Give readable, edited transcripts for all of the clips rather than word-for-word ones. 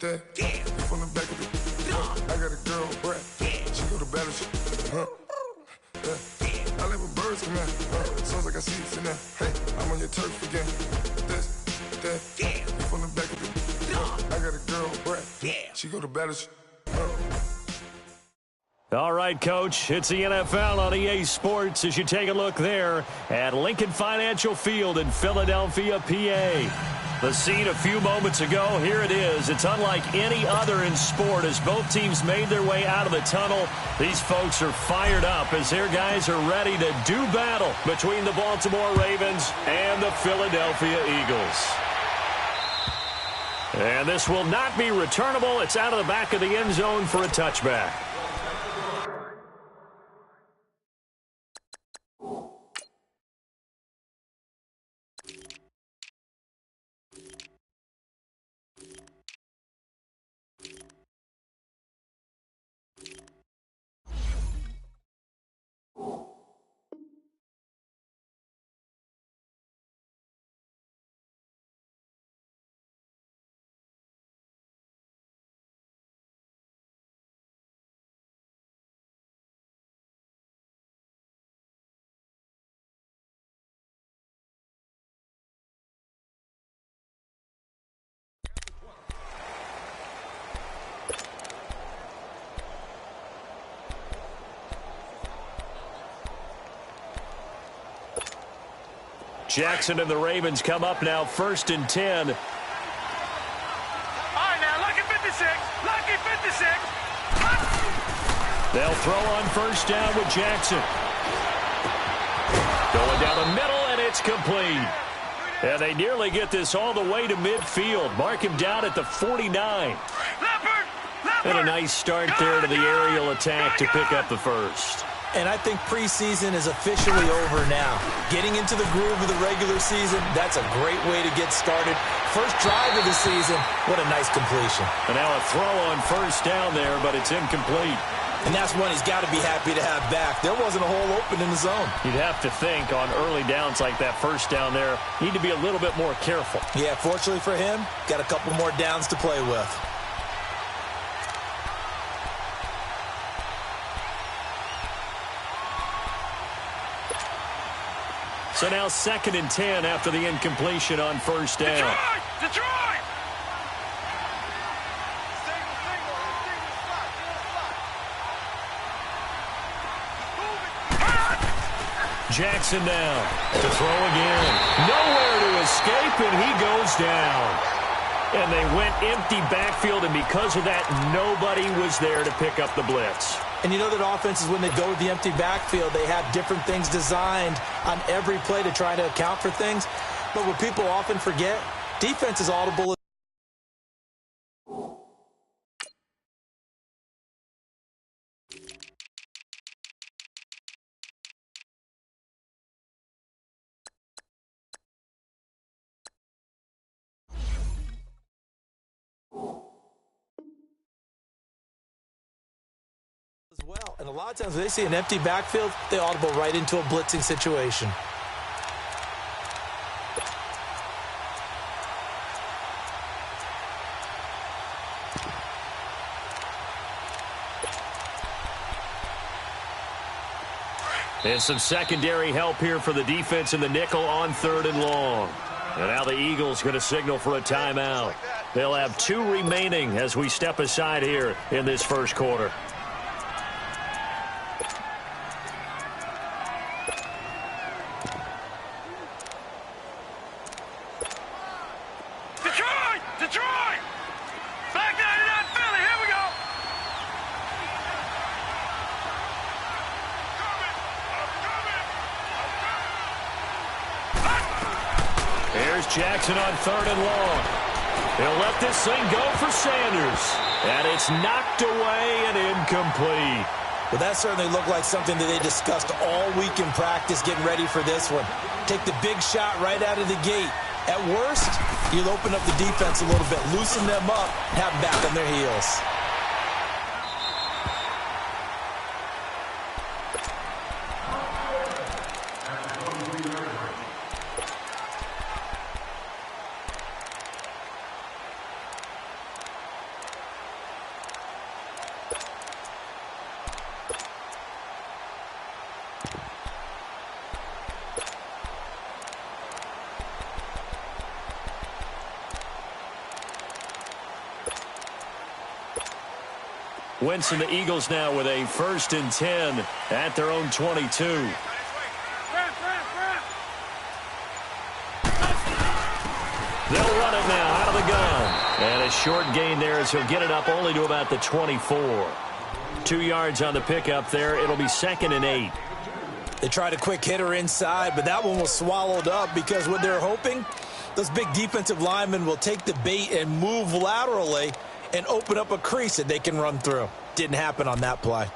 that. From the back of the. I got a girl, Brad. She go to battle. I live with birds come out. Sounds like I see it in there. Hey, I'm on your turf again. That. From the back of the. I got a girl, Brad. She go to battle. All right, Coach, it's the NFL on EA Sports as you take a look there at Lincoln Financial Field in Philadelphia, PA. The scene a few moments ago, here it is. It's unlike any other in sport as both teams made their way out of the tunnel. These folks are fired up as their guys are ready to do battle between the Baltimore Ravens and the Philadelphia Eagles. And this will not be returnable. It's out of the back of the end zone for a touchback. Jackson and the Ravens come up now, 1st and 10. All right, now, lucky 56. Lucky 56. They'll throw on 1st down with Jackson. Going down the middle, and it's complete. And they nearly get this all the way to midfield. Mark him down at the 49. And a nice start there to the aerial attack to pick up the first. And I think preseason is officially over now. Getting into the groove of the regular season, that's a great way to get started. First drive of the season, what a nice completion. And now a throw on 1st down there, but it's incomplete. And that's one he's got to be happy to have back. There wasn't a hole open in the zone. You'd have to think on early downs like that 1st down there, need to be a little bit more careful. Yeah, fortunately for him, got a couple more downs to play with. So now 2nd and 10 after the incompletion on 1st down. Detroit! Jackson now to throw again. Nowhere to escape, and he goes down. And they went empty backfield, and because of that, nobody was there to pick up the blitz. And you know that offenses, when they go with the empty backfield, they have different things designed on every play to try to account for things. But what people often forget, defense is audible. As well. And a lot of times when they see an empty backfield, they audible right into a blitzing situation. And some secondary help here for the defense in the nickel on 3rd and long. And now the Eagles going to signal for a timeout. They'll have 2 remaining as we step aside here in this 1st quarter. Detroit! Back 99 Philly, here we go! Here's Jackson on 3rd and long. He'll let this thing go for Sanders. And it's knocked away and incomplete. Well, that certainly looked like something that they discussed all week in practice getting ready for this one. Take the big shot right out of the gate. At worst, you'll open up the defense a little bit, loosen them up, have them back on their heels. Wentz and the Eagles now with a 1st and 10 at their own 22. They'll run it now out of the gun. And a short gain there as he'll get it up only to about the 24. 2 yards on the pickup there. It'll be 2nd and 8. They tried a quick hitter inside, but that one was swallowed up because what they're hoping, those big defensive linemen will take the bait and move laterally and open up a crease that they can run through. Didn't happen on that play.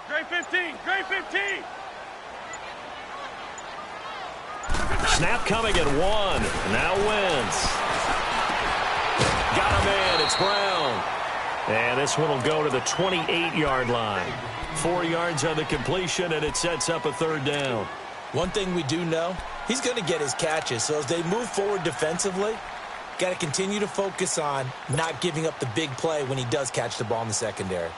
Gray 15, Gray 15. Snap coming at 1. Now Wentz. Got a man. It's Brown. And this one will go to the 28-yard line. 4 yards on the completion, and it sets up a 3rd down. One thing we do know, he's going to get his catches. So as they move forward defensively, got to continue to focus on not giving up the big play when he does catch the ball in the secondary.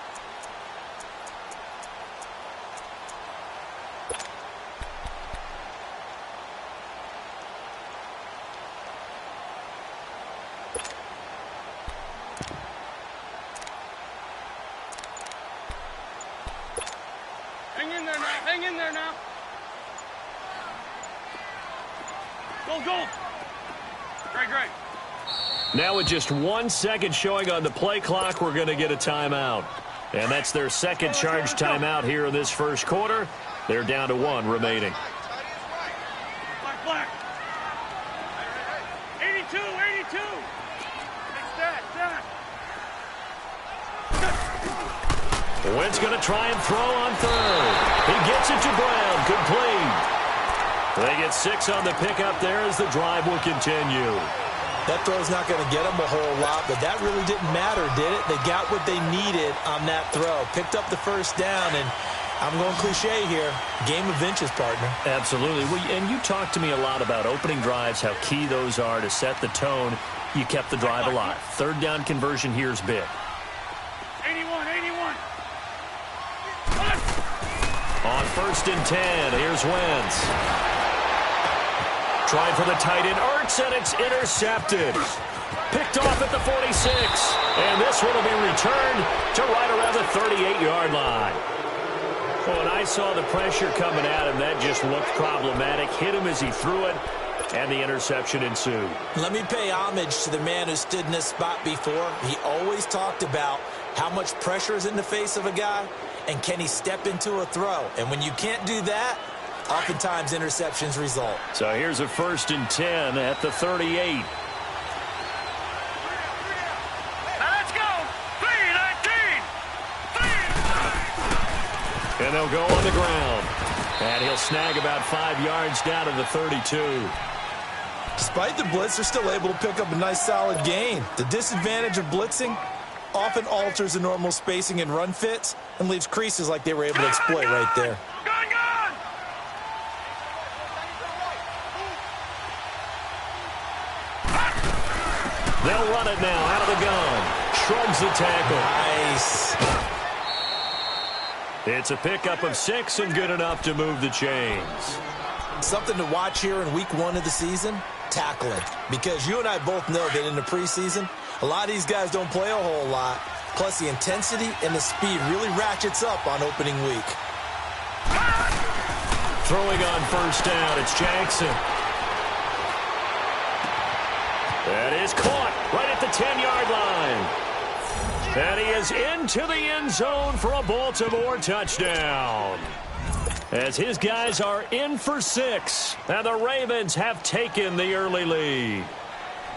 Hang in there now. Go. Great. Now with just 1 second showing on the play clock, we're going to get a timeout. And that's their second charge timeout here in this first quarter. They're down to 1 remaining. Black. 82. Wentz going to try and throw on 3rd. He gets it to Brown. Complete. They get 6 on the pickup there as the drive will continue. That throw's not going to get them a whole lot, but that really didn't matter, did it? They got what they needed on that throw. Picked up the 1st down, and I'm going cliche here. Game of inches, partner. Absolutely. Well, and you talked to me a lot about opening drives, how key those are to set the tone. You kept the drive alive. 3rd down conversion here is big. 81. On 1st and 10, here's Wentz. Tried for the tight end, Ertz, and it's intercepted. Picked off at the 46. And this one will be returned to right around the 38-yard line. When I saw the pressure coming at him, that just looked problematic. Hit him as he threw it, and the interception ensued. Let me pay homage to the man who stood in this spot before. He always talked about how much pressure is in the face of a guy, and can he step into a throw? And when you can't do that, oftentimes interceptions result. So here's a 1st and 10 at the 38. Now let's go. 3-19. And they'll go on the ground. And he'll snag about 5 yards down to the 32. Despite the blitz, they're still able to pick up a nice solid gain. The disadvantage of blitzing often alters the normal spacing and run fits and leaves creases like they were able to exploit right there. Gun! They'll run it now out of the gun. Shrugs the tackle. Nice. It's a pickup of 6 and good enough to move the chains. Something to watch here in week 1 of the season, tackling. Because you and I both know that in the preseason, a lot of these guys don't play a whole lot. Plus, the intensity and the speed really ratchets up on opening week. Throwing on 1st down, it's Jackson. That is caught right at the 10-yard line. And he is into the end zone for a Baltimore touchdown. As his guys are in for 6, and the Ravens have taken the early lead.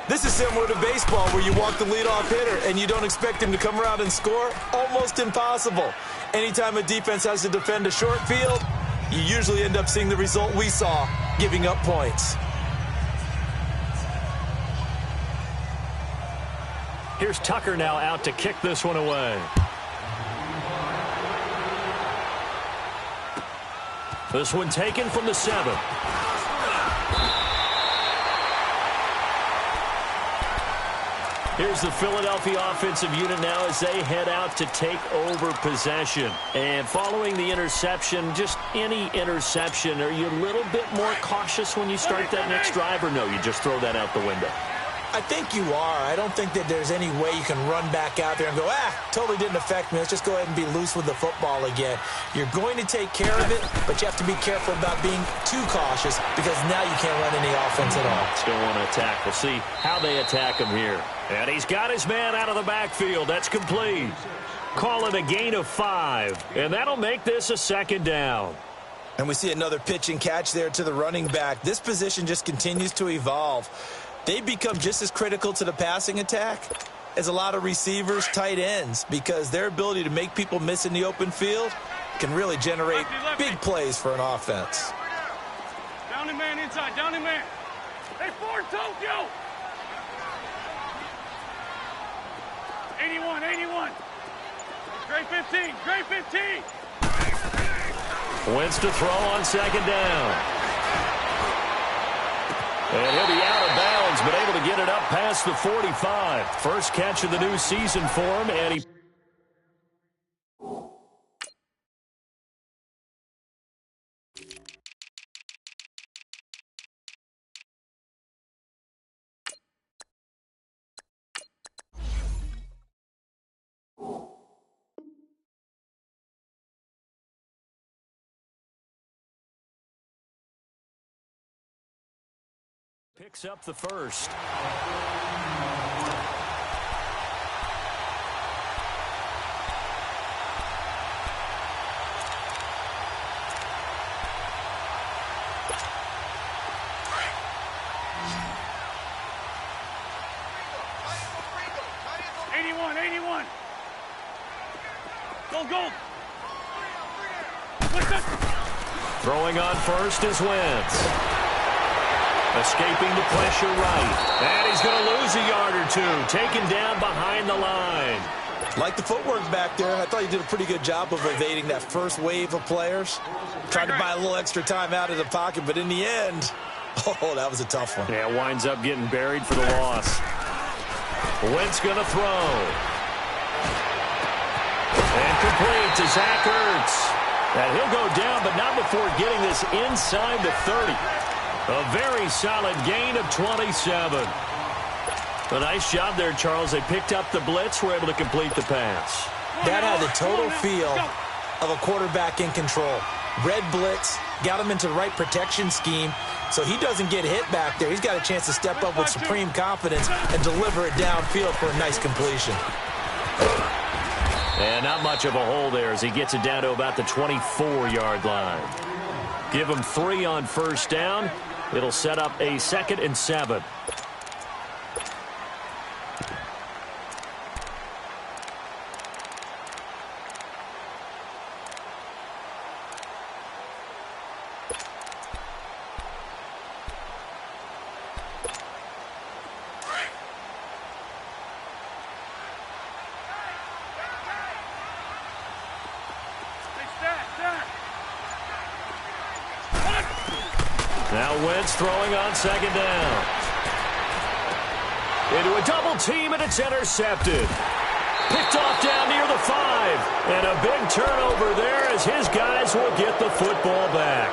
This is similar to baseball where you walk the leadoff hitter and you don't expect him to come around and score. Almost impossible. Anytime a defense has to defend a short field, you usually end up seeing the result we saw, giving up points. Here's Tucker now out to kick this one away. This one taken from the 7. Here's the Philadelphia offensive unit now as they head out to take over possession. And following the interception, just any interception, are you a little bit more cautious when you start that next drive, or no, you just throw that out the window? I think you are. I don't think that there's any way you can run back out there and go, totally didn't affect me. Let's just go ahead and be loose with the football again. You're going to take care of it, but you have to be careful about being too cautious because now you can't run any offense at all. Still want to attack. We'll see how they attack him here. And he's got his man out of the backfield. That's complete. Call it a gain of 5, and that'll make this a second down. And we see another pitch and catch there to the running back. This position just continues to evolve. They become just as critical to the passing attack as a lot of receivers, tight ends, because their ability to make people miss in the open field can really generate big plays for an offense. Down the man inside, down the man. Hey, Ford, Tokyo! 81, 81. Great 15, great 15. Wentz to throw on second down. And he'll be out of bounds, but able to get it up past the 45. First catch of the new season for him, and he... picks up the first. Go. Throwing on first is Wentz. Escaping the pressure right. And he's going to lose a yard or two. Taken down behind the line. Like the footwork back there, I thought you did a pretty good job of evading that first wave of players. Tried to buy a little extra time out of the pocket, but in the end, oh, that was a tough one. Yeah, winds up getting buried for the loss. Wentz going to throw. And complete to Zach Ertz. And he'll go down, but not before getting this inside the 30. A very solid gain of 27. A nice job there, Charles. They picked up the blitz, were able to complete the pass. That had the total feel of a quarterback in control. Red blitz, got him into the right protection scheme, so he doesn't get hit back there. He's got a chance to step up with supreme confidence and deliver it downfield for a nice completion. And not much of a hole there as he gets it down to about the 24-yard line. Give him 3 on first down. It'll set up a 2nd and 7. Now Wentz throwing on second down. Into a double team, and it's intercepted. Picked off down near the 5. And a big turnover there as his guys will get the football back.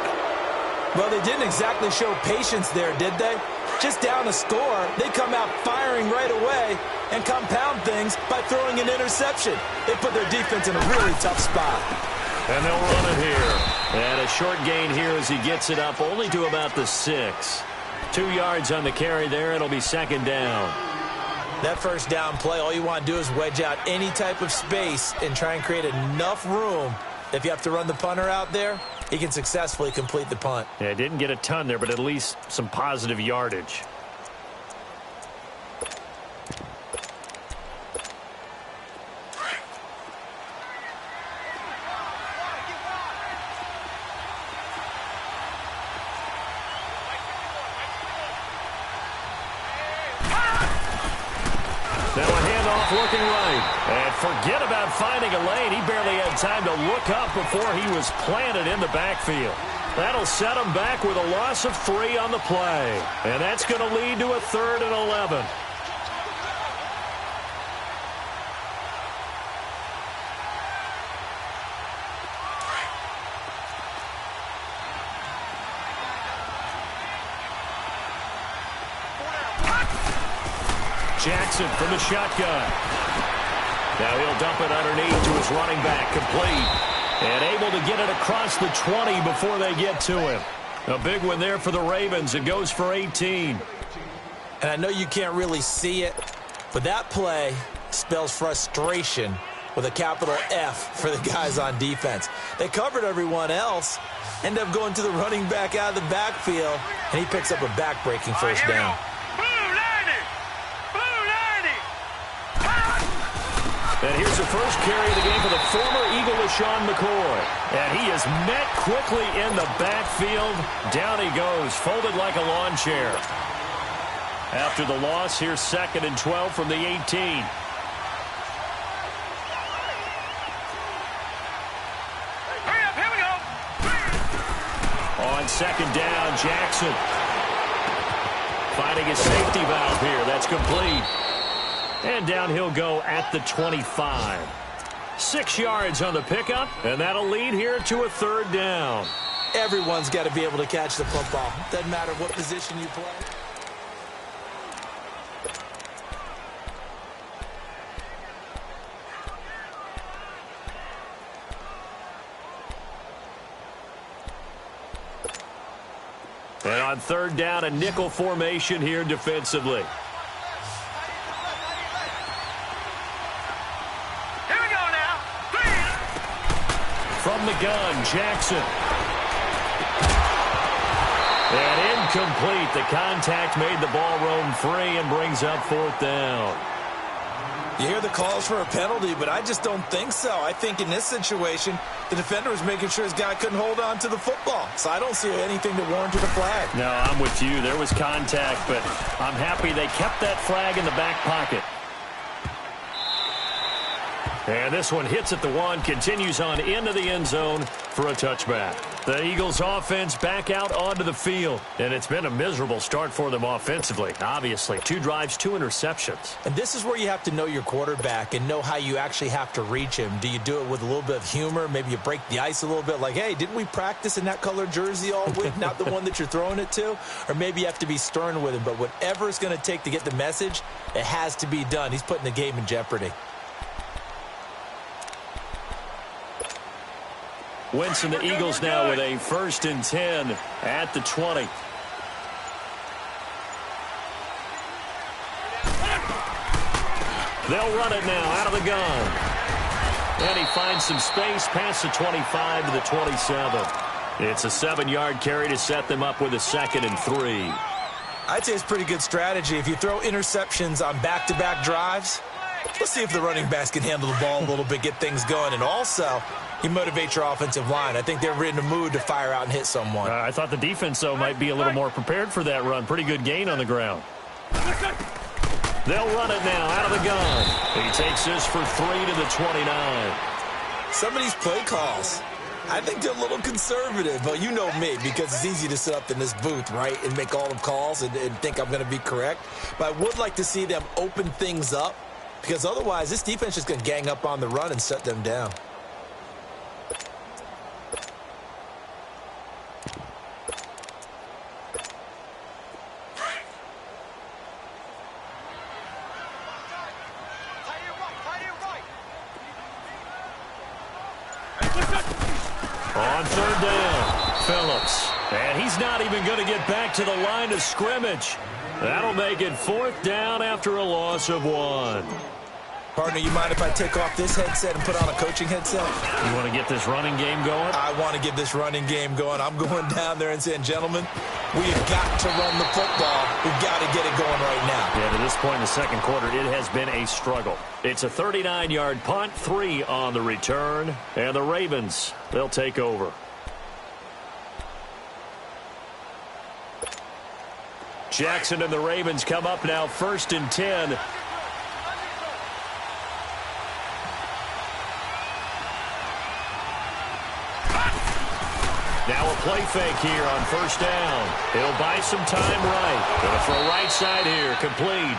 Well, they didn't exactly show patience there, did they? Just down a score, they come out firing right away and compound things by throwing an interception. They put their defense in a really tough spot. And they'll run it here. And a short gain here as he gets it up only to about the 6. 2 yards on the carry there. It'll be second down. That first down play, all you want to do is wedge out any type of space and try and create enough room. If you have to run the punter out there, he can successfully complete the punt. Yeah, didn't get a ton there, but at least some positive yardage. Looking right. And forget about finding a lane. He barely had time to look up before he was planted in the backfield. That'll set him back with a loss of 3 on the play. And that's going to lead to a 3rd and 11. Jackson from the shotgun. Now he'll dump it underneath to his running back, complete. And able to get it across the 20 before they get to him. A big one there for the Ravens. It goes for 18. And I know you can't really see it, but that play spells frustration with a capital F for the guys on defense. They covered everyone else, end up going to the running back out of the backfield, and he picks up a back-breaking first down. And here's the first carry of the game for the former Eagle, LaShawn McCoy. And he is met quickly in the backfield. Down he goes, folded like a lawn chair. After the loss, here's 2nd and 12 from the 18. Hurry up, here we go. On 2nd down, Jackson. Finding his safety valve here. That's complete. And down he'll go at the 25. 6 yards on the pickup, and that'll lead here to a 3rd down. Everyone's got to be able to catch the football. Doesn't matter what position you play. And on 3rd down, a nickel formation here defensively. From the gun, Jackson. And incomplete. The contact made the ball roam free and brings up 4th down. You hear the calls for a penalty, but I just don't think so. I think in this situation, the defender was making sure his guy couldn't hold on to the football. So I don't see anything that warranted a flag. No, I'm with you. There was contact, but I'm happy they kept that flag in the back pocket. And this one hits at the 1, continues on into the end zone for a touchback. The Eagles offense back out onto the field. And it's been a miserable start for them offensively. Obviously, 2 drives, 2 interceptions. And this is where you have to know your quarterback and know how you actually have to reach him. Do you do it with a little bit of humor? Maybe you break the ice a little bit like, hey, didn't we practice in that color jersey all week? Not the one that you're throwing it to? Or maybe you have to be stern with him. But whatever it's going to take to get the message, it has to be done. He's putting the game in jeopardy. Wentz and the Eagles now with a 1st and 10 at the 20. They'll run it now out of the gun. And he finds some space past the 25 to the 27. It's a 7-yard carry to set them up with a 2nd and 3. I'd say it's pretty good strategy. If you throw interceptions on back-to-back drives, let's see if the running backs can handle the ball a little bit, get things going. And also, you motivate your offensive line. I think they're in the mood to fire out and hit someone. I thought the defense, though, might be a little more prepared for that run. Pretty good gain on the ground. They'll run it now out of the gun. He takes this for 3 to the 29. Some of these play calls, I think they're a little conservative. But you know me, because it's easy to sit up in this booth, right, and make all the calls and think I'm going to be correct. But I would like to see them open things up, because otherwise this defense is going to gang up on the run and shut them down. On 3rd down, Phillips. And he's not even going to get back to the line of scrimmage. That'll make it 4th down after a loss of 1. Partner, you mind if I take off this headset and put on a coaching headset? You want to get this running game going? I want to get this running game going. I'm going down there and saying, gentlemen, we have got to run the football. We've got to get it going right now. Yeah, to this point in the 2nd quarter, it has been a struggle. It's a 39-yard punt, 3 on the return, and the Ravens, they'll take over. Jackson and the Ravens come up now 1st and 10. Now a play fake here on 1st down. He'll buy some time right. Gonna throw right side here, complete.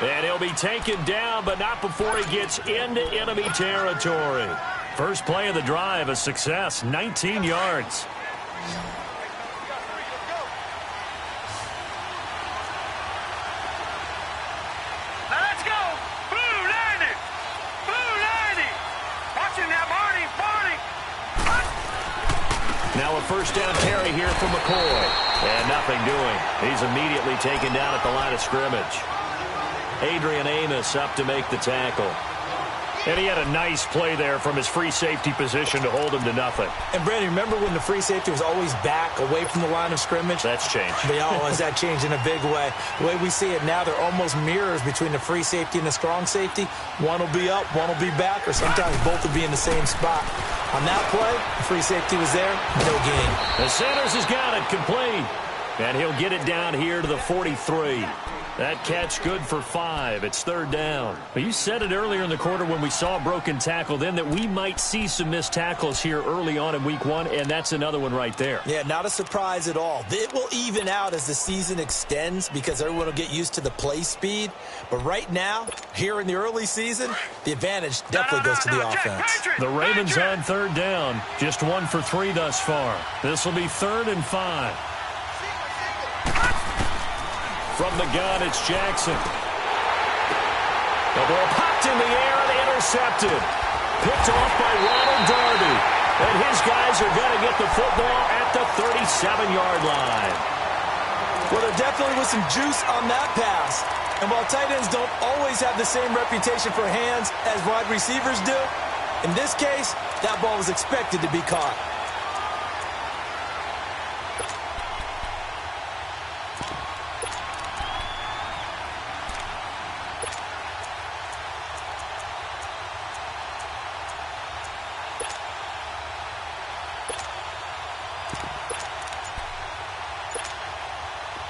And he'll be taken down, but not before he gets into enemy territory. First play of the drive, a success, 19 yards. Now first down carry here for McCoy. And nothing doing. He's immediately taken down at the line of scrimmage. Adrian Amos up to make the tackle. And he had a nice play there from his free safety position to hold him to nothing. And, Brandon, remember when the free safety was always back away from the line of scrimmage? That's changed. Has that changed in a big way? The way we see it now, they're almost mirrors between the free safety and the strong safety. One will be up, one will be back, or sometimes both will be in the same spot. On that play, the free safety was there, no gain. And Sanders has got it complete. And he'll get it down here to the 43. That catch good for 5. It's third down. Well, you said it earlier in the quarter when we saw a broken tackle then that we might see some missed tackles here early on in week 1, and that's another one right there. Yeah, not a surprise at all. It will even out as the season extends because everyone will get used to the play speed. But right now, here in the early season, the advantage definitely goes to the offense. The Ravens on third down. Just 1 for 3 thus far. This will be 3rd and 5. From the gun, it's Jackson. The ball popped in the air and intercepted. Picked off by Ronald Darby. And his guys are going to get the football at the 37-yard line. Well, there definitely was some juice on that pass. And while tight ends don't always have the same reputation for hands as wide receivers do, in this case, that ball was expected to be caught.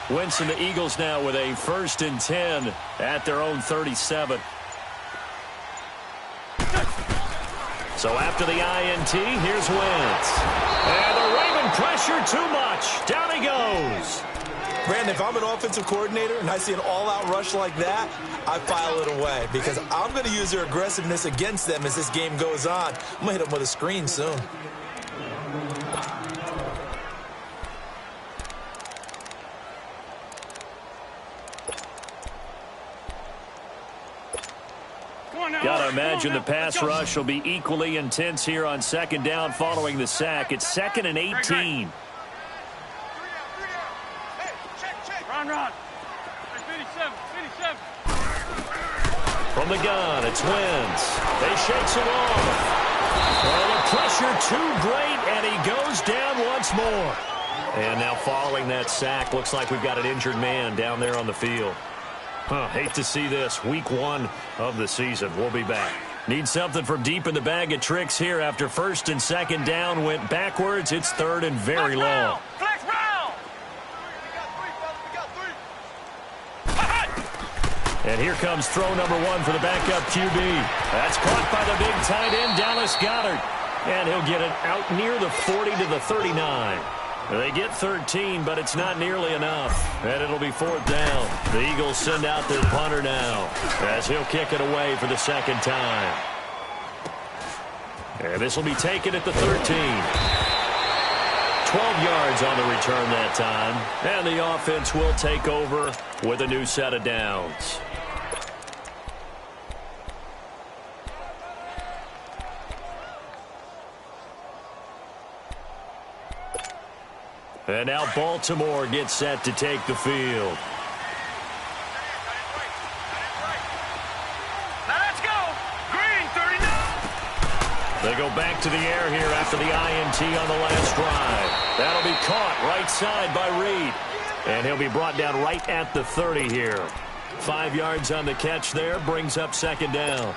Wentz and the Eagles now with a 1st and 10 at their own 37. So after the INT, here's Wentz. And the Raven pressure too much. Down he goes. Brandon, if I'm an offensive coordinator and I see an all-out rush like that, I file it away because I'm going to use their aggressiveness against them as this game goes on. I'm going to hit them with a screen soon. Got to imagine the pass rush will be equally intense here on 2nd down following the sack. It's 2nd and 18. Run. 57. From the gun, it's Wentz. They shakes it off. Well, the pressure too great, and he goes down once more. And now following that sack, looks like we've got an injured man down there on the field. Hate to see this. Week 1 of the season. We'll be back. Need something from deep in the bag of tricks here after 1st and 2nd down went backwards. It's 3rd and very long. Flex round. And here comes throw number 1 for the backup QB. That's caught by the big tight end, Dallas Goedert. And he'll get it out near the 40 to the 39. They get 13, but it's not nearly enough. And it'll be 4th down. The Eagles send out their punter now as he'll kick it away for the 2nd time. And this will be taken at the 13. 12 yards on the return that time. And the offense will take over with a new set of downs. And now Baltimore gets set to take the field. Now let's go. Green, 39. They go back to the air here after the INT on the last drive. That'll be caught right side by Reed. And he'll be brought down right at the 30 here. 5 yards on the catch there, brings up 2nd down.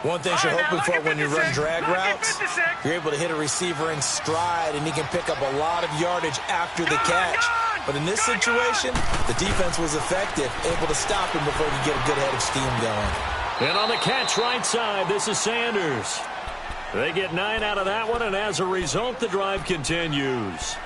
One thing you're hoping for when you run drag routes, you're able to hit a receiver in stride, and he can pick up a lot of yardage after the catch. But in this situation, the defense was effective, able to stop him before he could get a good head of steam going. And on the catch right side, this is Sanders. They get 9 out of that one, and as a result, the drive continues.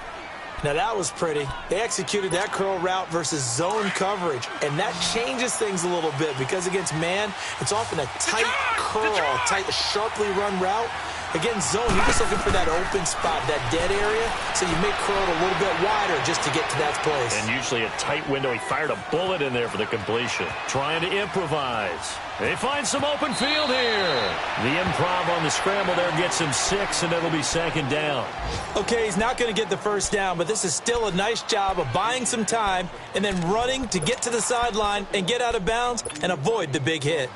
Now, that was pretty. They executed that curl route versus zone coverage, and that changes things a little bit because against man, it's often a tight curl, tight, sharply run route. Against zone, you're just looking for that open spot, that dead area, so you make curl it a little bit wider just to get to that place. And usually a tight window. He fired a bullet in there for the completion. Trying to improvise. They find some open field here. The improv on the scramble there gets him 6, and it'll be second down. Okay, he's not going to get the first down, but this is still a nice job of buying some time and then running to get to the sideline and get out of bounds and avoid the big hit.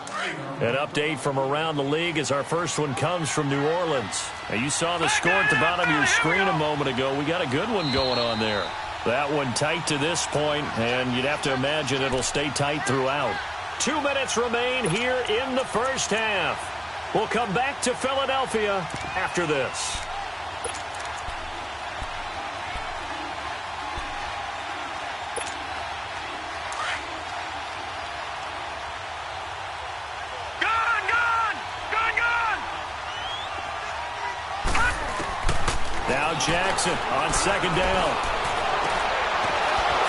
An update from around the league as our first one comes from New Orleans. Now, you saw the score at the bottom of your screen a moment ago. We got a good one going on there. That one tight to this point, and you'd have to imagine it'll stay tight throughout. 2 minutes remain here in the first half. We'll come back to Philadelphia after this. Now Jackson on second down.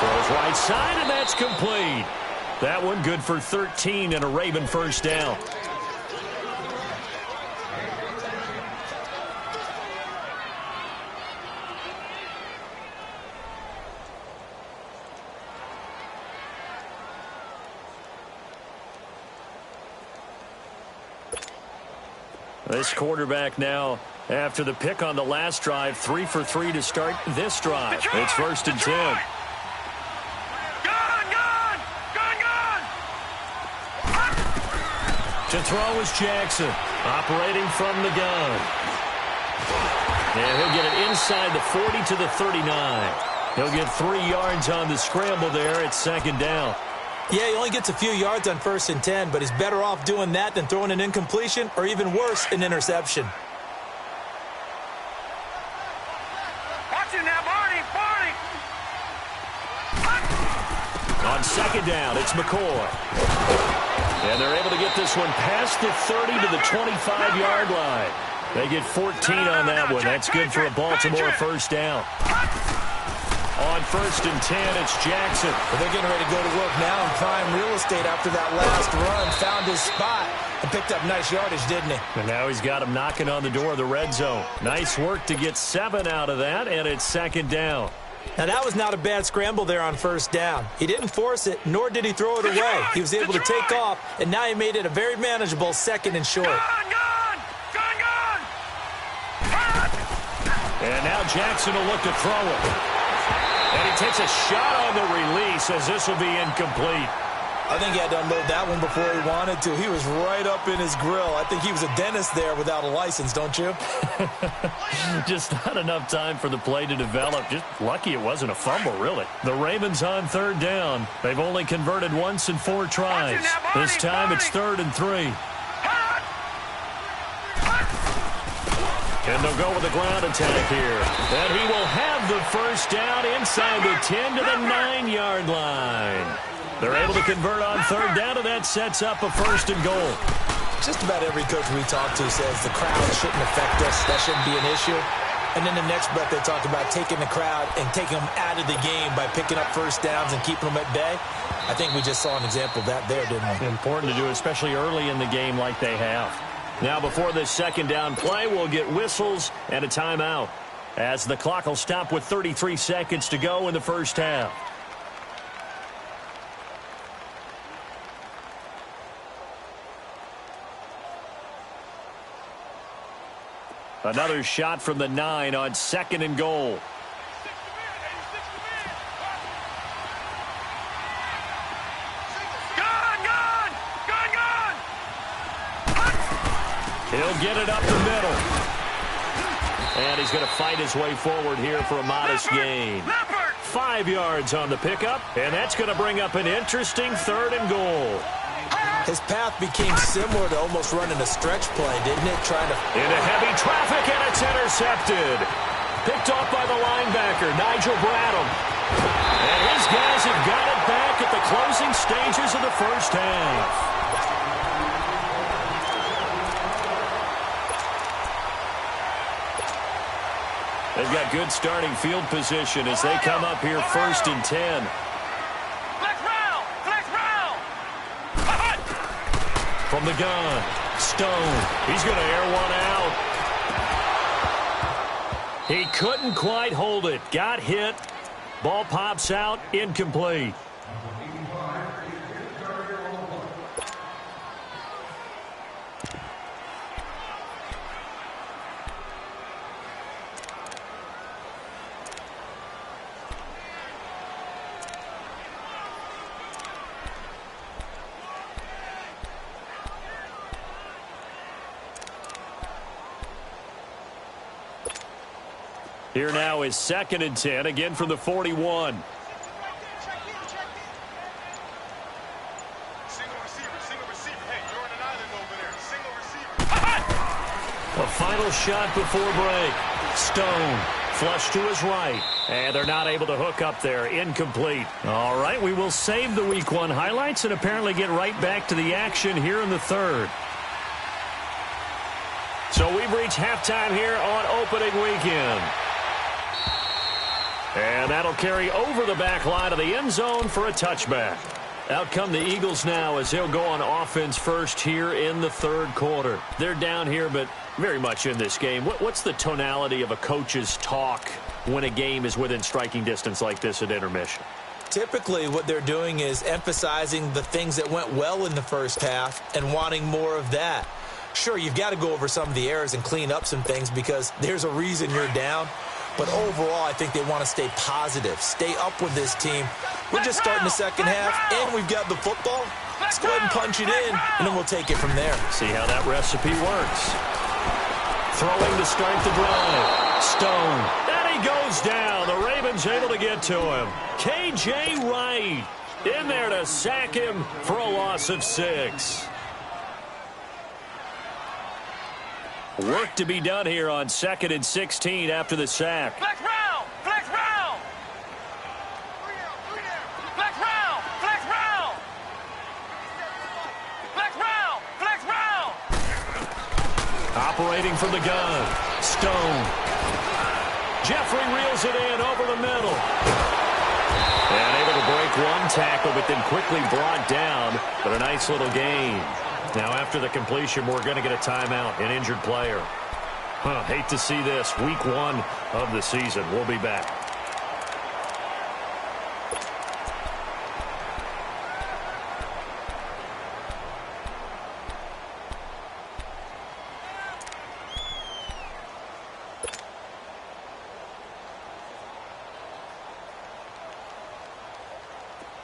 Throws right side, and that's complete. That one good for 13 and a Raven first down. This quarterback now, after the pick on the last drive, 3 for 3 to start this drive. It's first and 10. To throw is Jackson, operating from the gun. And he'll get it inside the 40 to the 39. He'll get 3 yards on the scramble there at second down. Yeah, he only gets a few yards on first and 10, but he's better off doing that than throwing an incompletion or even worse, an interception. Watch it now, Barney! On second down, it's McCoy. And they're able to get this one past the 30 to the 25-yard line. They get 14 on that one. That's good for a Baltimore first down. On first and 10, it's Jackson. Well, they're getting ready to go to work now in prime real estate after that last run. Found his spot and picked up nice yardage, didn't he? And now he's got him knocking on the door of the red zone. Nice work to get 7 out of that, and it's second down. Now, that was not a bad scramble there on first down. He didn't force it, nor did he throw it away. He was able to take off, and now he made it a very manageable second and short. And now Jackson will look to throw it. And he takes a shot on the release as this will be incomplete. I think he had to unload that one before he wanted to. He was right up in his grill. I think he was a dentist there without a license, don't you? Just not enough time for the play to develop. Just lucky it wasn't a fumble, really. The Ravens on third down. They've only converted once in 4 tries. This time it's 3rd and 3. And they'll go with the ground attack here. And he will have the first down inside the 10 to the 9-yard line. They're able to convert on third down, and that sets up a first and goal. Just about every coach we talk to says the crowd shouldn't affect us. That shouldn't be an issue. And then the next breath they talk about taking the crowd and taking them out of the game by picking up first downs and keeping them at bay. I think we just saw an example of that there, didn't we? Important to do, especially early in the game like they have. Now before this second down play, we'll get whistles and a timeout, as the clock will stop with 33 seconds to go in the first half. Another shot from the 9 on second and goal. He'll get it up the middle. And he's going to fight his way forward here for a modest gain. 5 yards on the pickup, and that's going to bring up an interesting 3rd and goal. His path became similar to almost running a stretch play, didn't it? Into heavy traffic, and it's intercepted. Picked off by the linebacker, Nigel Bradham. And his guys have got it back at the closing stages of the first half. They've got good starting field position as they come up here 1st and 10. From the gun, Stone. He's going to air one out. He couldn't quite hold it. Got hit. Ball pops out. Incomplete. Here now is 2nd and 10, again from the 41. Single receiver. Hey, you're on an island over there. Single receiver. A final shot before break. Stone flush to his right. And they're not able to hook up there. Incomplete. All right, we will save the Week 1 highlights and apparently get right back to the action here in the 3rd. So we've reached halftime here on opening weekend. And that'll carry over the back line of the end zone for a touchback. Out come the Eagles now as they'll go on offense first here in the 3rd quarter. They're down here, but very much in this game. What's the tonality of a coach's talk when a game is within striking distance like this at intermission? Typically, what they're doing is emphasizing the things that went well in the first half and wanting more of that. Sure, you've got to go over some of the errors and clean up some things because there's a reason you're down. But overall, I think they want to stay positive, stay up with this team. We're just starting the second half, and we've got the football. Let's go ahead and punch it in, and then we'll take it from there. See how that recipe works. Throwing to start the drive. Stone. And he goes down. The Ravens able to get to him. K.J. Wright in there to sack him for a loss of 6. Work to be done here on 2nd and 16 after the sack. Flex round! Flex round! Flex round! Flex round! Flex round! Flex round! Operating from the gun. Stone. Jeffrey reels it in over the middle. And able to break one tackle, but then quickly brought down. But a nice little gain. Now, after the completion, we're going to get a timeout, an injured player. Hate to see this. Week 1 of the season. We'll be back.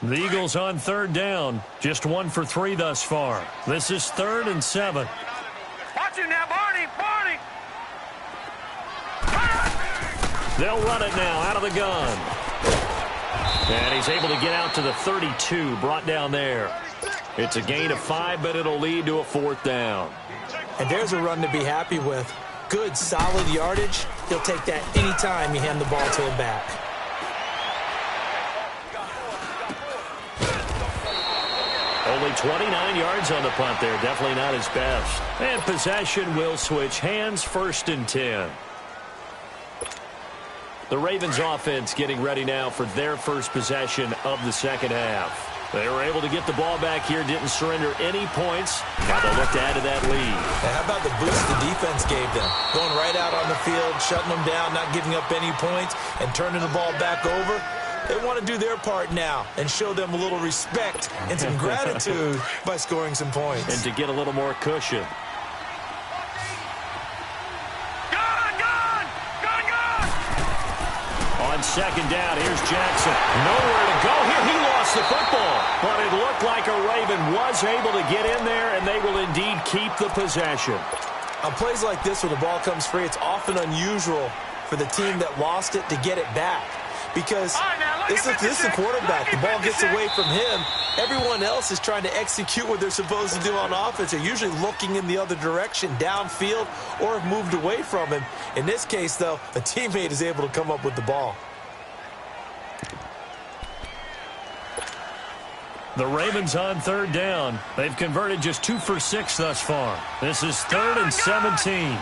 The Eagles on 3rd down. Just 1 for 3 thus far. This is 3rd and 7. Watch it now, Barney! Barney! They'll run it now out of the gun. And he's able to get out to the 32, brought down there. It's a gain of 5, but it'll lead to a 4th down. And there's a run to be happy with. Good, solid yardage. He'll take that anytime you hand the ball to him back. Only 29 yards on the punt there. Definitely not his best. And possession will switch hands. 1st and 10. The Ravens offense getting ready now for their first possession of the second half. They were able to get the ball back here, didn't surrender any points. Now they'll look to add to that lead. And how about the boost the defense gave them? Going right out on the field, shutting them down, not giving up any points, and turning the ball back over. They want to do their part now and show them a little respect and some gratitude by scoring some points. And to get a little more cushion. On 2nd down, here's Jackson. Nowhere to go here. He lost the football. But it looked like a Raven was able to get in there, and they will indeed keep the possession. On plays like this where the ball comes free, it's often unusual for the team that lost it to get it back. Because this is the quarterback. The ball gets away from him. Everyone else is trying to execute what they're supposed to do on offense. They're usually looking in the other direction, downfield, or have moved away from him. In this case, though, a teammate is able to come up with the ball. The Ravens on 3rd down. They've converted just 2 for 6 thus far. This is 3rd and 17.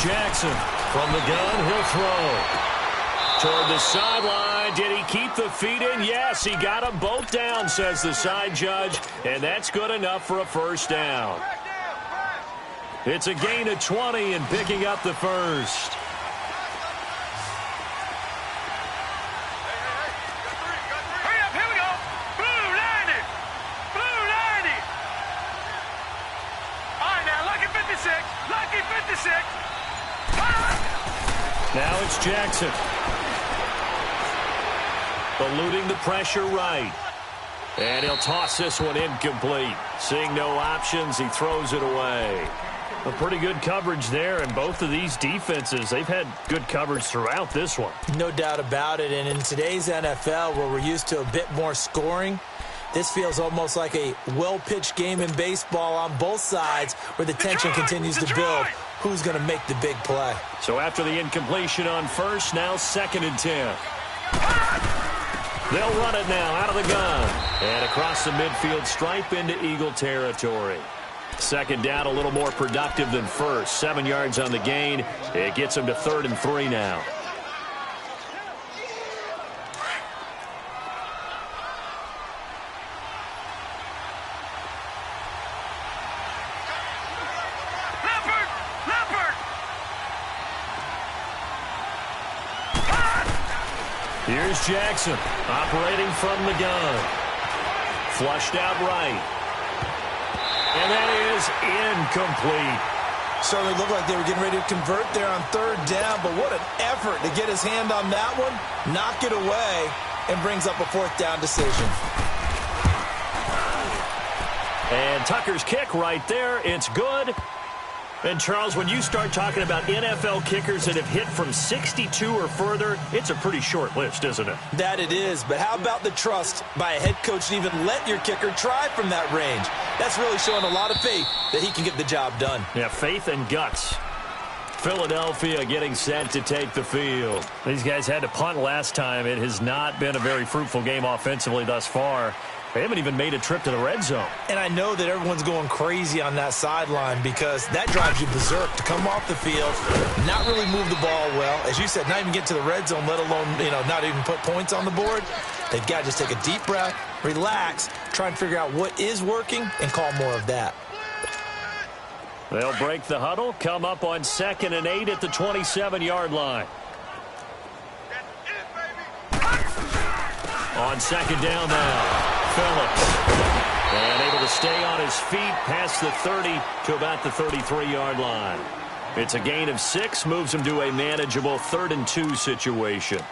Jackson from the gun, he'll throw. Toward the sideline, did he keep the feet in? Yes, he got them both down, says the side judge, and that's good enough for a 1st down. It's a gain of 20 and picking up the first. Hurry up, here we go. Blue 90. Blue 90. All right, now, lucky 56. Lucky 56. Now it's Jackson. Eluding the pressure right. And he'll toss this one incomplete. Seeing no options, he throws it away. A pretty good coverage there, and both of these defenses, they've had good coverage throughout this one. No doubt about it, and in today's NFL, where we're used to a bit more scoring, this feels almost like a well-pitched game in baseball on both sides where the tension continues to build. Who's going to make the big play? So after the incompletion on first, now 2nd and 10. They'll run it now out of the gun. And across the midfield stripe into Eagle territory. 2nd down, a little more productive than first. 7 yards on the gain. It gets them to 3rd and 3 now. Here's Jackson, operating from the gun. Flushed out right. And that is incomplete. Certainly looked like they were getting ready to convert there on 3rd down, but what an effort to get his hand on that one, knock it away, and brings up a 4th down decision. And Tucker's kick right there. It's good. And, Charles, when you start talking about NFL kickers that have hit from 62 or further, it's a pretty short list, isn't it? That it is, but how about the trust by a head coach to even let your kicker try from that range? That's really showing a lot of faith that he can get the job done. Yeah, faith and guts. Philadelphia getting set to take the field. These guys had to punt last time. It has not been a very fruitful game offensively thus far. They haven't even made a trip to the red zone. And I know that everyone's going crazy on that sideline because that drives you berserk to come off the field, not really move the ball well. As you said, not even get to the red zone, let alone, not even put points on the board. They've got to just take a deep breath, relax, try and figure out what is working, and call more of that. They'll break the huddle, come up on 2nd and 8 at the 27-yard line. On 2nd down now. Phillips. And able to stay on his feet past the 30 to about the 33-yard line. It's a gain of 6, moves him to a manageable 3rd and 2 situation.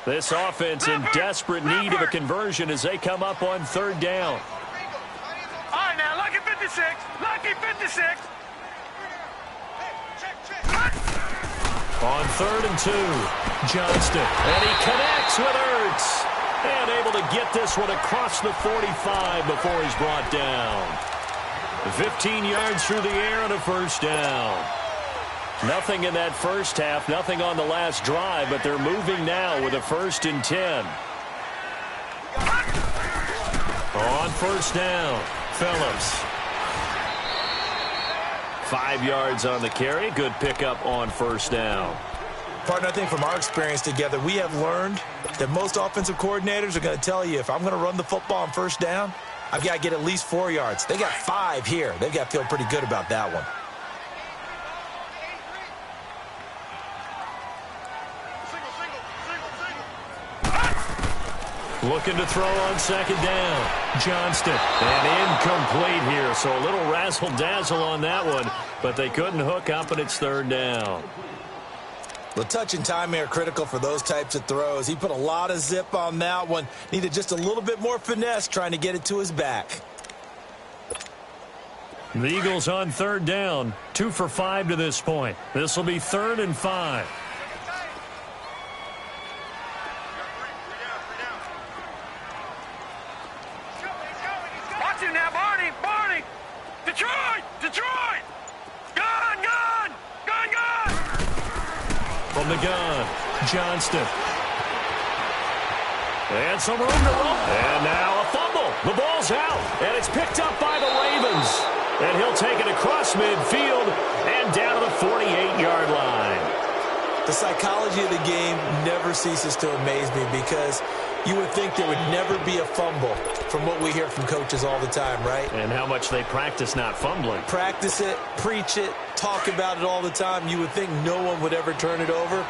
This offense in desperate need of a conversion as they come up on 3rd down. All right, now, lucky 56. Lucky 56. On 3rd and 2, Johnston. And he connects with Ertz. And able to get this one across the 45 before he's brought down. 15 yards through the air and a 1st down. Nothing in that first half, nothing on the last drive, but they're moving now with a 1st and 10. On 1st down, Phillips. 5 yards on the carry. Good pickup on 1st down. Partner, I think from our experience together, we have learned that most offensive coordinators are going to tell you, if I'm going to run the football on 1st down, I've got to get at least 4 yards. They got 5 here. They've got to feel pretty good about that one. Looking to throw on 2nd down. Johnston. And incomplete here. So a little razzle-dazzle on that one. But they couldn't hook up, and it's 3rd down. The touch and timing are critical for those types of throws. He put a lot of zip on that one. Needed just a little bit more finesse trying to get it to his back. The Eagles on 3rd down. 2 for 5 to this point. This will be 3rd and 5. Detroit! Gun! From the gun, Johnston. And some room to run. And now a fumble. The ball's out, and it's picked up by the Ravens. And he'll take it across midfield and down to the 48-yard line. The psychology of the game never ceases to amaze me because You would think there would never be a fumble from what we hear from coaches all the time, right? And how much they practice not fumbling. Practice it, preach it, talk about it all the time. You would think no one would ever turn it over.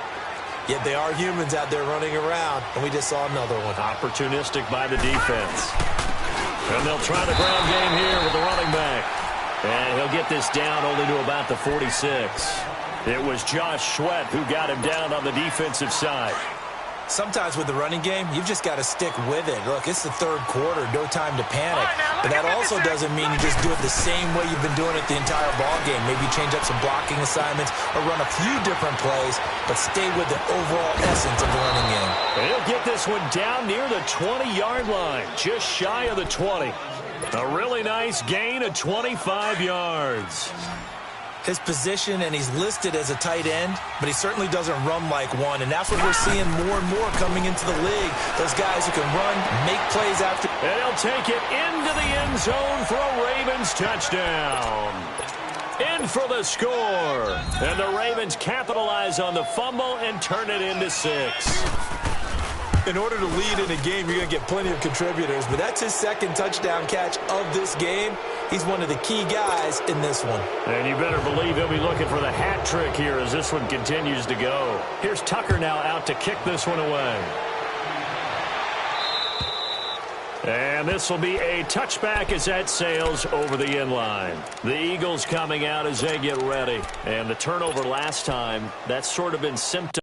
Yet they are humans out there running around, and we just saw another one. Opportunistic by the defense. And they'll try the ground game here with the running back. And he'll get this down only to about the 46. It was Josh Sweat who got him down on the defensive side. Sometimes with the running game, you've just got to stick with it. Look, it's the third quarter, no time to panic. But that also doesn't mean you just do it the same way you've been doing it the entire ball game. Maybe change up some blocking assignments or run a few different plays, but stay with the overall essence of the running game. And he'll get this one down near the 20-yard line, just shy of the 20. A really nice gain of 25 yards. His position, and he's listed as a tight end, but he certainly doesn't run like one, and that's what we're seeing more and more coming into the league. Those guys who can run, make plays after. And he'll take it into the end zone for a Ravens touchdown. In for the score. And the Ravens capitalize on the fumble and turn it into 6. In order to lead in a game, you're going to get plenty of contributors, but that's his second touchdown catch of this game. He's one of the key guys in this one. And you better believe he'll be looking for the hat trick here as this one continues to go. Here's Tucker now out to kick this one away. And this will be a touchback as that sails over the end line. The Eagles coming out as they get ready. And the turnover last time, that's sort of been symptomatic.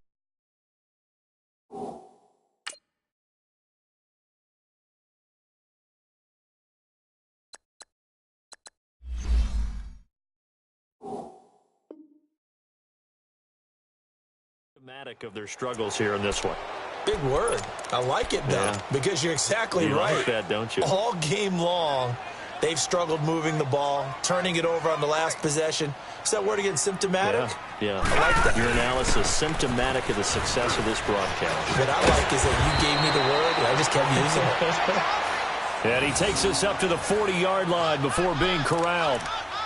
Of their struggles here in this one. Big word. I like it, though, because you're exactly right. You like that, don't you? All game long, they've struggled moving the ball, turning it over on the last possession. Is that word again, symptomatic? Yeah. I like that. Your analysis, symptomatic of the success of this broadcast. What I like is that you gave me the word, and I just kept using it. And he takes us up to the 40-yard line before being corralled.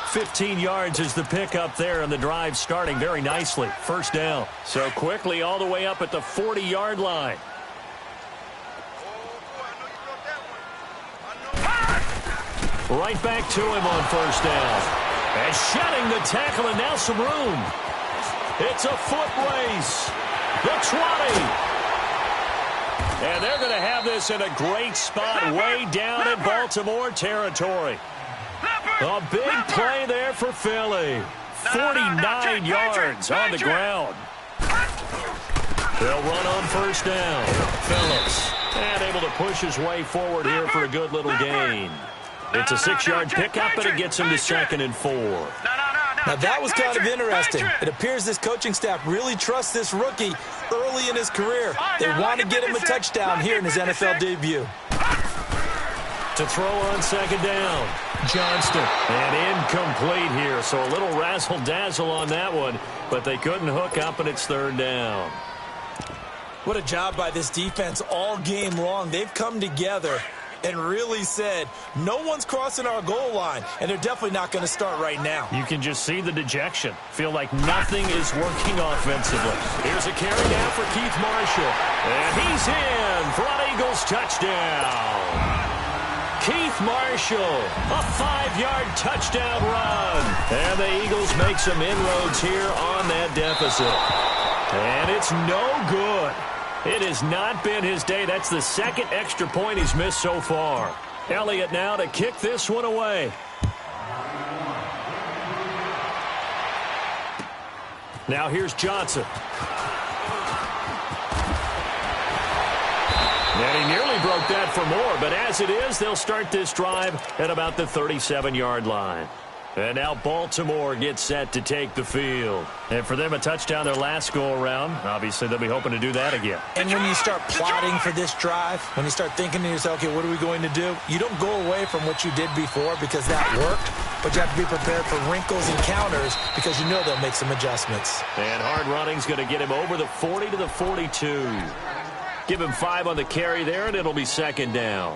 15 yards is the pickup there, and the drive starting very nicely. First down. So quickly all the way up at the 40-yard line. Right back to him on first down. And shedding the tackle, and now some room. It's a foot race. The 20. And they're going to have this in a great spot way down in Baltimore territory. A big play there for Philly. 49 yards on the ground. They'll run on first down. Phillips, and able to push his way forward here for a good little gain. It's a 6-yard pickup, and it gets him to 2nd and 4. Now, that was kind of interesting. It appears this coaching staff really trusts this rookie early in his career. They want to get him a touchdown here in his NFL debut. To throw on second down, Johnston. And incomplete here, so a little razzle-dazzle on that one, but they couldn't hook up, and it's third down. What a job by this defense all game long. They've come together and really said, no one's crossing our goal line, and they're definitely not going to start right now. You can just see the dejection. Feel like nothing is working offensively. Here's a carry now for Keith Marshall. And he's in for an Eagles touchdown. Keith Marshall, a 5-yard touchdown run. And the Eagles make some inroads here on that deficit. And it's no good. It has not been his day. That's the second extra point he's missed so far. Elliott now to kick this one away. Now here's Johnson. And he nearly broke that for more, but as it is, they'll start this drive at about the 37-yard line. And now Baltimore gets set to take the field. And for them, a touchdown their last go-around. Obviously, they'll be hoping to do that again. And when you start plotting for this drive, when you start thinking to yourself, okay, what are we going to do? You don't go away from what you did before because that worked, but you have to be prepared for wrinkles and counters because you know they'll make some adjustments. And hard running's going to get him over the 40 to the 42. Give him 5 on the carry there, and it'll be second down.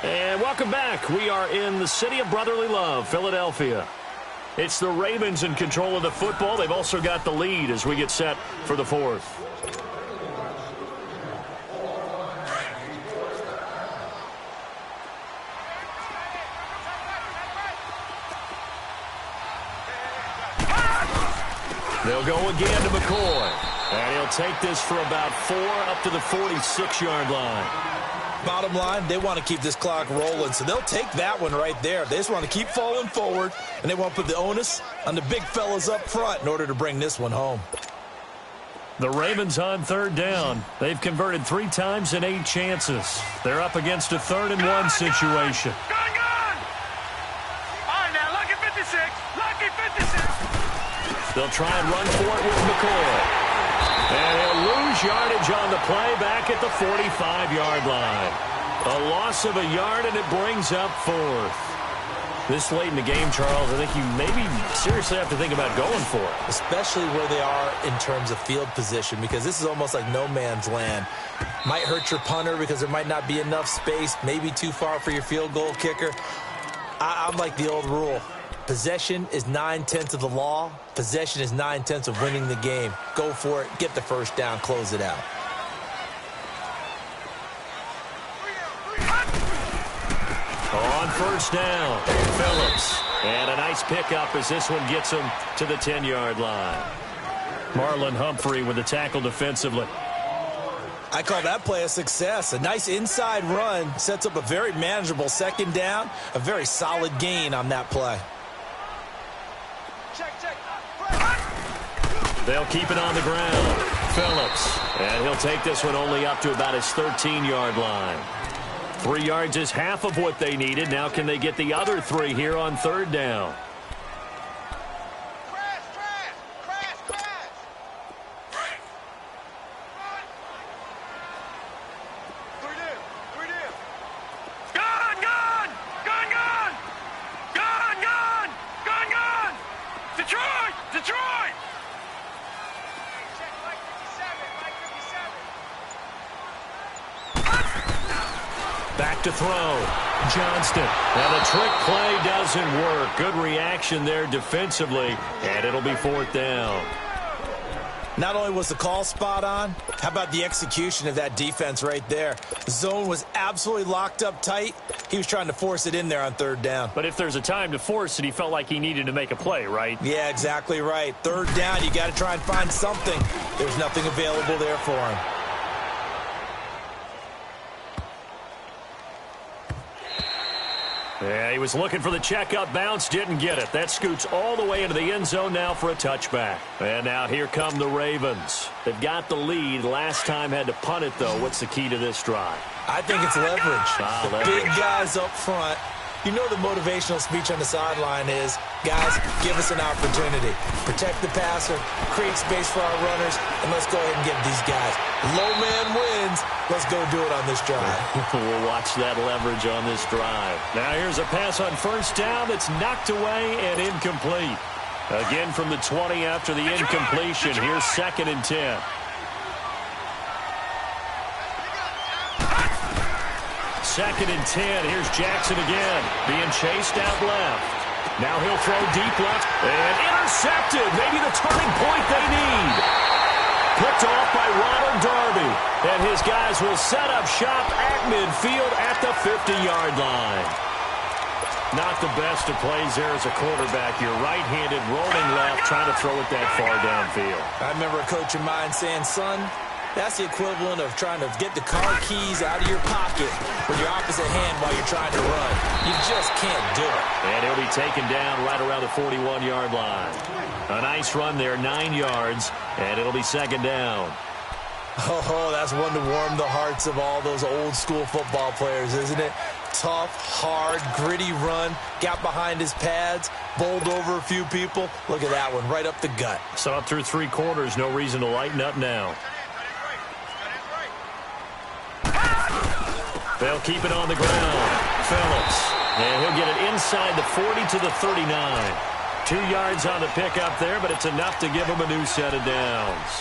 And welcome back. We are in the city of brotherly love, Philadelphia. It's the Ravens in control of the football. They've also got the lead as we get set for the fourth. They'll go again to McCoy. And he'll take this for about 4 up to the 46-yard line. Bottom line, they want to keep this clock rolling, so they'll take that one right there. They just want to keep falling forward, and they want to put the onus on the big fellas up front in order to bring this one home. The Ravens on third down. They've converted 3 times in 8 chances. They're up against a 3rd-and-1 situation. Gun! All right, now, lucky 56. Lucky 56. They'll try and run for it with McCoy. And he'll lose yardage on the play back at the 45-yard line. A loss of a yard, and it brings up 4th. This late in the game, Charles, I think you maybe seriously have to think about going for it. Especially where they are in terms of field position, because this is almost like no man's land. Might hurt your punter because there might not be enough space, maybe too far for your field goal kicker. I'm like the old rule. Possession is 9/10 of the law. Possession is 9/10 of winning the game. Go for it. Get the first down. Close it out. On first down, Phillips. And a nice pickup as this one gets him to the 10-yard line. Marlon Humphrey with the tackle defensively. I call that play a success. A nice inside run sets up a very manageable 2nd down. A very solid gain on that play. They'll keep it on the ground. Phillips. And he'll take this one only up to about his 13-yard line. 3 yards is half of what they needed. Now can they get the other 3 here on 3rd down? Back to throw. Johnston. Now the trick play doesn't work. Good reaction there defensively, and it'll be 4th down. Not only was the call spot on, how about the execution of that defense right there? The zone was absolutely locked up tight. He was trying to force it in there on 3rd down. But if there's a time to force it, he felt like he needed to make a play, right? Yeah, exactly right. 3rd down, you got to try and find something. There's nothing available there for him. Yeah, he was looking for the checkup bounce, didn't get it. That scoots all the way into the end zone now for a touchback. And now here come the Ravens. They've got the lead. Last time had to punt it, though. What's the key to this drive? I think it's leverage. Leverage. Big guys up front. You know the motivational speech on the sideline is, guys, give us an opportunity. Protect the passer, create space for our runners, and let's go ahead and get these guys. Low man wins. Let's go do it on this drive. We'll watch that leverage on this drive. Now here's a pass on first down that's knocked away and incomplete. Again from the 20 after the incompletion. Here's 2nd and 10. Second and 10. Here's Jackson again. Being chased out left. Now he'll throw deep left. And intercepted. Maybe the turning point they need. Picked off by Ronald Darby. And his guys will set up shop at midfield at the 50-yard line. Not the best of plays there as a quarterback. You're right-handed, rolling left, trying to throw it that far downfield. I remember a coach of mine saying, son, that's the equivalent of trying to get the car keys out of your pocket with your opposite hand while you're trying to run. You just can't do it. And he'll be taken down right around the 41-yard line. A nice run there, 9 yards, and it'll be 2nd down. Oh, that's one to warm the hearts of all those old-school football players, isn't it? Tough, hard, gritty run, got behind his pads, bowled over a few people. Look at that one, right up the gut. So up through 3 quarters, no reason to lighten up now. They'll keep it on the ground. Phillips. And he'll get it inside the 40 to the 39. 2 yards on the pickup there, but it's enough to give him a new set of downs.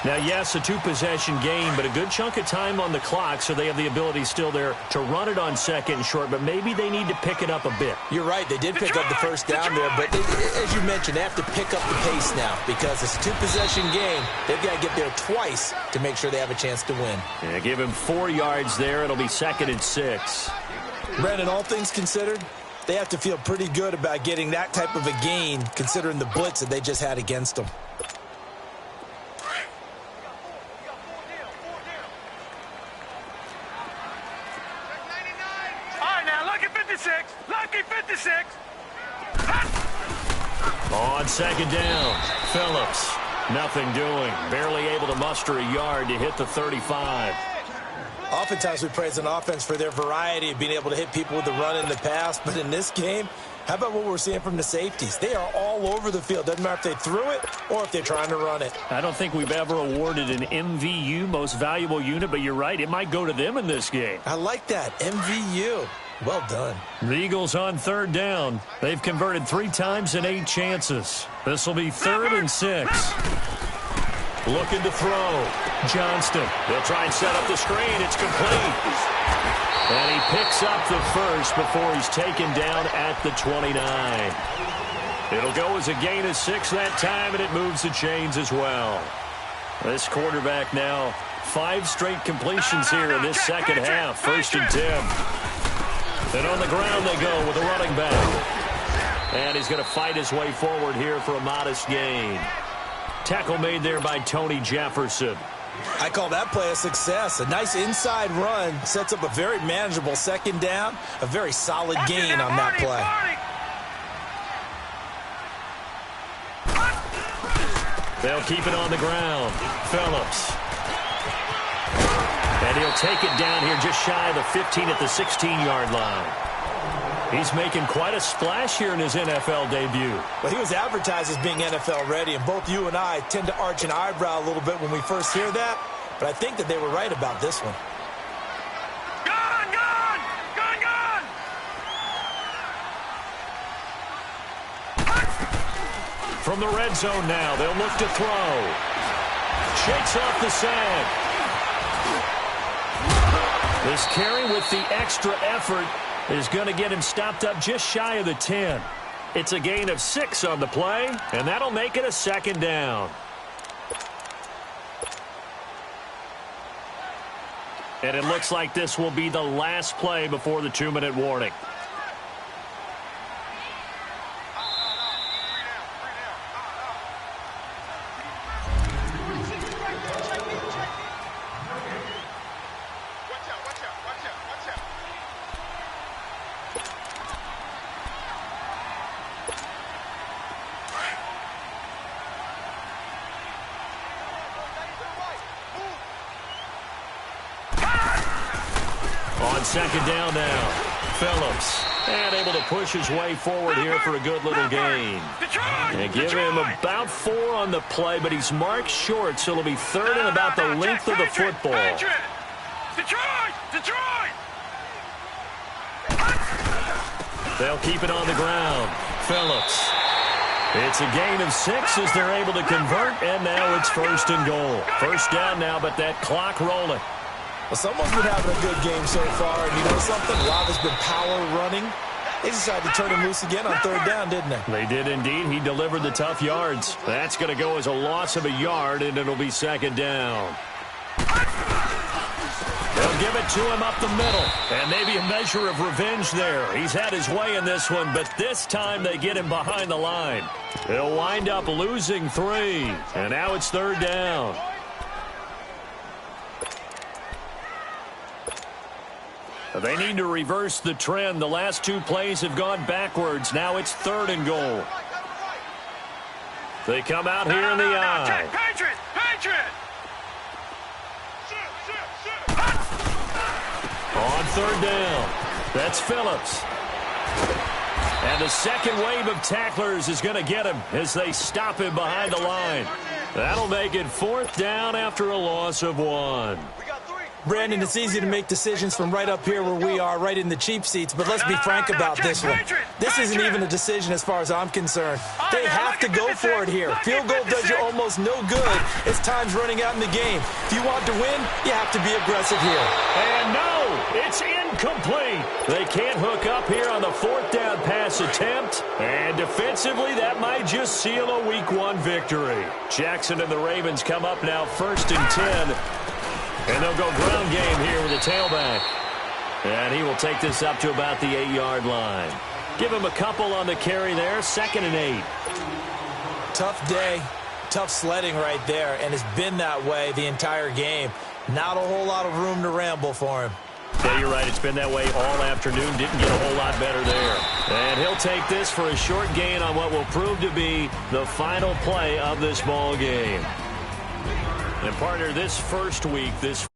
Now, yes, a two-possession game, but a good chunk of time on the clock, so they have the ability still there to run it on second and short, but maybe they need to pick it up a bit. You're right. They did pick up the first down there, but as you mentioned, they have to pick up the pace now because it's a two-possession game. They've got to get there twice to make sure they have a chance to win. Yeah, give him 4 yards there. It'll be 2nd and 6. Brandon, all things considered, they have to feel pretty good about getting that type of a gain considering the blitz that they just had against them. On second down, Phillips, nothing doing. Barely able to muster a yard to hit the 35. Oftentimes we praise an offense for their variety of being able to hit people with the run in the pass, but in this game, how about what we're seeing from the safeties? They are all over the field. Doesn't matter if they threw it or if they're trying to run it. I don't think we've ever awarded an MVU, most valuable unit, but you're right, it might go to them in this game. I like that, MVU. Well done. The Eagles on third down. They've converted 3 times in 8 chances. This will be 3rd and 6. Looking to throw. Johnston. They'll try and set up the screen. It's complete. And he picks up the first before he's taken down at the 29. It'll go as a gain of 6 that time, and it moves the chains as well. This quarterback now, 5 straight completions here in this second half. 1st and 10. And on the ground they go with a running back. And he's going to fight his way forward here for a modest gain. Tackle made there by Tony Jefferson. I call that play a success. A nice inside run sets up a very manageable second down. A very solid gain on that play. They'll keep it on the ground. Phillips. And he'll take it down here just shy of the 15 at the 16-yard line. He's making quite a splash here in his NFL debut. Well, he was advertised as being NFL ready, and both you and I tend to arch an eyebrow a little bit when we first hear that, but I think that they were right about this one. From the red zone now, they'll look to throw. Shakes off the sag. This carry with the extra effort is going to get him stopped up just shy of the 10. It's a gain of 6 on the play, and that'll make it a 2nd down. And it looks like this will be the last play before the 2-minute warning. On second down now, Phillips. And able to push his way forward here for a good little gain. And give him about 4 on the play, but he's marked short, so it'll be 3rd and about the length of the football. They'll keep it on the ground. Phillips. It's a gain of 6 as they're able to convert, and now it's 1st and goal. 1st down now, but that clock rolling. Well, someone's been having a good game so far, and you know something? A lot has been power running. They decided to turn him loose again on 3rd down, didn't they? They did indeed. He delivered the tough yards. That's going to go as a loss of a yard, and it'll be 2nd down. They'll give it to him up the middle, and maybe a measure of revenge there. He's had his way in this one, but this time they get him behind the line. He'll wind up losing 3, and now it's 3rd down. They need to reverse the trend. The last 2 plays have gone backwards. Now it's 3rd and goal. They come out here in the eye. On 3rd down, that's Phillips. And the second wave of tacklers is going to get him as they stop him behind the line. That'll make it 4th down after a loss of 1. Brandon, it's easy to make decisions from right up here where we are, right in the cheap seats, but let's be frank about this one. This isn't even a decision as far as I'm concerned. They have to go for it here. Field goal does you almost no good as time's running out in the game. If you want to win, you have to be aggressive here. And no, it's incomplete. They can't hook up here on the fourth down pass attempt. And defensively, that might just seal a Week 1 victory. Jackson and the Ravens come up now 1st and 10. And they'll go ground game here with the tailback. And he will take this up to about the 8-yard line. Give him a couple on the carry there. 2nd and 8. Tough day, tough sledding right there, and it's been that way the entire game. Not a whole lot of room to ramble for him. Yeah, you're right. It's been that way all afternoon. Didn't get a whole lot better there. And he'll take this for a short gain on what will prove to be the final play of this ball game. And partner, this first week, this